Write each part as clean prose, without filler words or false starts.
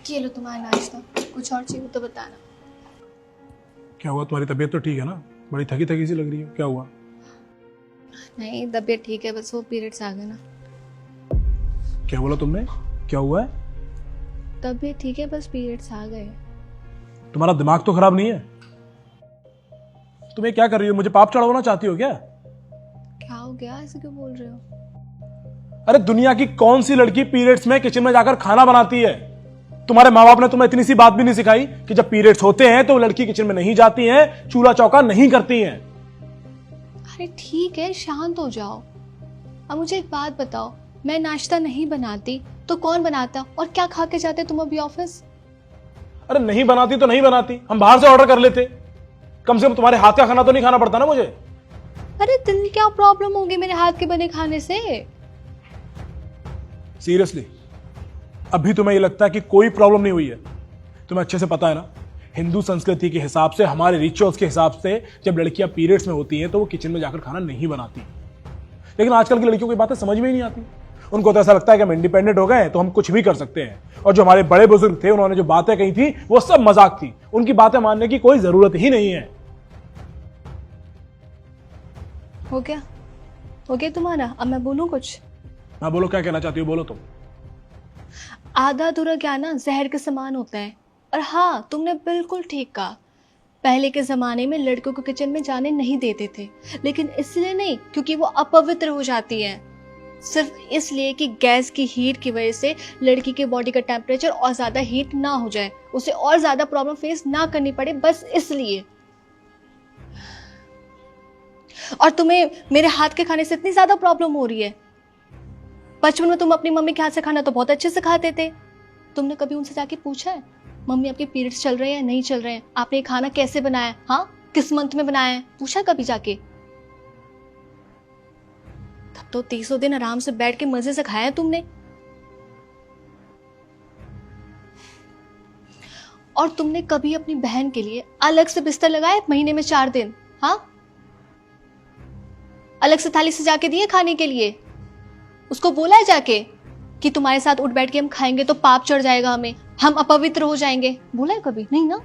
ये लो तुम्हारा नाश्ता, कुछ और चाहिए तो बताना। क्या हुआ? तुम्हारी तबीयत तो ठीक है ना? बड़ी थकी थकी सी लग रही है, क्या हुआ? नहीं तबीयत ठीक है, बस वो पीरियड्स आ गए ना। क्या बोला तुमने? क्या हुआ है? तबीयत ठीक है, बस पीरियड्स आ गए। तुम्हारा दिमाग तो खराब नहीं है? तुम्हें क्या कर रही हो? मुझे पाप चढ़ाना चाहती हो क्या? क्या हो गया, ऐसे क्यों बोल रहे हो? अरे दुनिया की कौन सी लड़की पीरियड्स में किचन में जाकर खाना बनाती है? तुम्हारे माँ बाप ने तुम्हें इतनी सी बात भी नहीं सिखाई कि जब पीरियड्स होते हैं तो लड़की किचन में नहीं जाती है, चूल्हा चौका नहीं करती है? अरे ठीक है, शांत हो जाओ। अब मुझे एक बात बताओ, मैं नाश्ता नहीं बनाती तो कौन बनाता, और क्या खा के जाते तुम अभी ऑफिस? अरे नहीं बनाती तो नहीं बनाती, हम बाहर से ऑर्डर कर लेते। कम से कम तुम्हारे हाथ का खाना तो नहीं खाना पड़ता ना मुझे। अरे दिन क्या प्रॉब्लम होगी मेरे हाथ के बने खाने से? सीरियसली अभी तुम्हें ये लगता है कि कोई प्रॉब्लम नहीं हुई है? तुम्हें अच्छे से पता है ना, हिंदू संस्कृति के हिसाब से, हमारे रिचुअल्स के हिसाब से, जब लड़कियां पीरियड्स में होती हैं तो वो किचन में जाकर खाना नहीं बनाती। लेकिन आजकल की लड़कियों की बातें समझ में ही नहीं आती। उनको तो ऐसा लगता है कि हम इंडिपेंडेंट हो गए तो हम कुछ भी कर सकते हैं। और जो हमारे बड़े बुजुर्ग थे, उन्होंने जो बातें कही थी वो सब मजाक थी, उनकी बातें मानने की कोई जरूरत ही नहीं है। हो गया, हो गया तुम्हारा? अब मैं बोलूं कुछ? हाँ बोलो, क्या कहना चाहती हो, बोलो तुम। आधा अधूरा ज्ञान ना जहर के समान होता है। और हाँ, तुमने बिल्कुल ठीक कहा, पहले के जमाने में लड़कियों को किचन में जाने नहीं देते थे, लेकिन इसलिए नहीं क्योंकि वो अपवित्र हो जाती है, सिर्फ इसलिए कि गैस की हीट की वजह से लड़की के बॉडी का टेम्परेचर और ज्यादा हीट ना हो जाए, उसे और ज्यादा प्रॉब्लम फेस ना करनी पड़े, बस इसलिए। और तुम्हें मेरे हाथ के खाने से इतनी ज्यादा प्रॉब्लम हो रही है? बचपन में तुम अपनी मम्मी के हाथ से खाना तो बहुत अच्छे से खाते थे। तुमने कभी उनसे जाके पूछा है मम्मी आपके पीरियड्स चल रहे हैं नहीं चल रहे हैं, आपने ये खाना कैसे बनाया है, हाँ किस मंथ में बनाया है? पूछा कभी जाके? तब तो 300 दिन आराम से बैठ के मजे से खाया तुमने। और तुमने कभी अपनी बहन के लिए अलग से बिस्तर लगाया महीने में 4 दिन? हाँ, अलग से थाली सजा के दिए खाने के लिए? उसको बोला है जाके कि तुम्हारे साथ उठ बैठ के हम खाएंगे तो पाप चढ़ जाएगा हमें, हम अपवित्र हो जाएंगे? बोला है कभी? नहीं ना।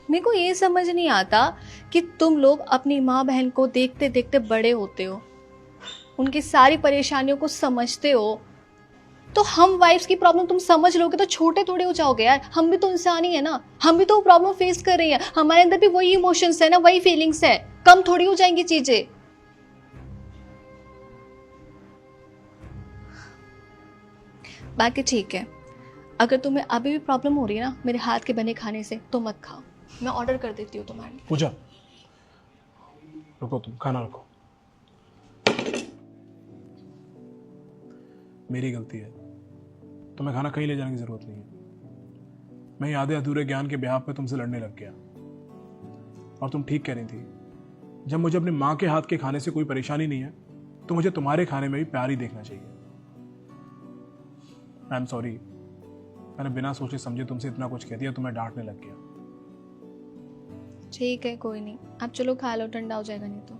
मेरे को ये समझ नहीं आता कि तुम लोग अपनी माँ बहन को देखते देखते बड़े होते हो, उनकी सारी परेशानियों को समझते हो, तो हम वाइफ्स की प्रॉब्लम तुम समझ लोगे तो छोटे थोड़े हो जाओगे यार। हम भी तो इंसान ही है ना, हम भी तो प्रॉब्लम फेस कर रही है, हमारे अंदर भी वही इमोशंस है ना, वही फीलिंग्स है, कम थोड़ी हो जाएंगी चीजें। बाकी ठीक है, अगर तुम्हें अभी भी प्रॉब्लम हो रही है ना मेरे हाथ के बने खाने से तो मत खाओ, मैं ऑर्डर कर देती हूँ तुम्हारे लिए। पूजा रुको, तुम खाना रखो। मेरी गलती है, तुम्हें खाना कहीं ले जाने की जरूरत नहीं है। मैं आधे अधूरे ज्ञान के ब्याह पे तुमसे लड़ने लग गया। और तुम ठीक कह रही थी, जब मुझे अपनी माँ के हाथ के खाने से कोई परेशानी नहीं है तो मुझे तुम्हारे खाने में भी प्यार ही देखना चाहिए। आई एम सॉरी, मैंने बिना सोचे समझे तुमसे इतना कुछ कह दिया, तुम्हें डांटने लग गया। ठीक है, कोई नहीं, आप चलो खा लो, ठंडा हो जाएगा नहीं तो।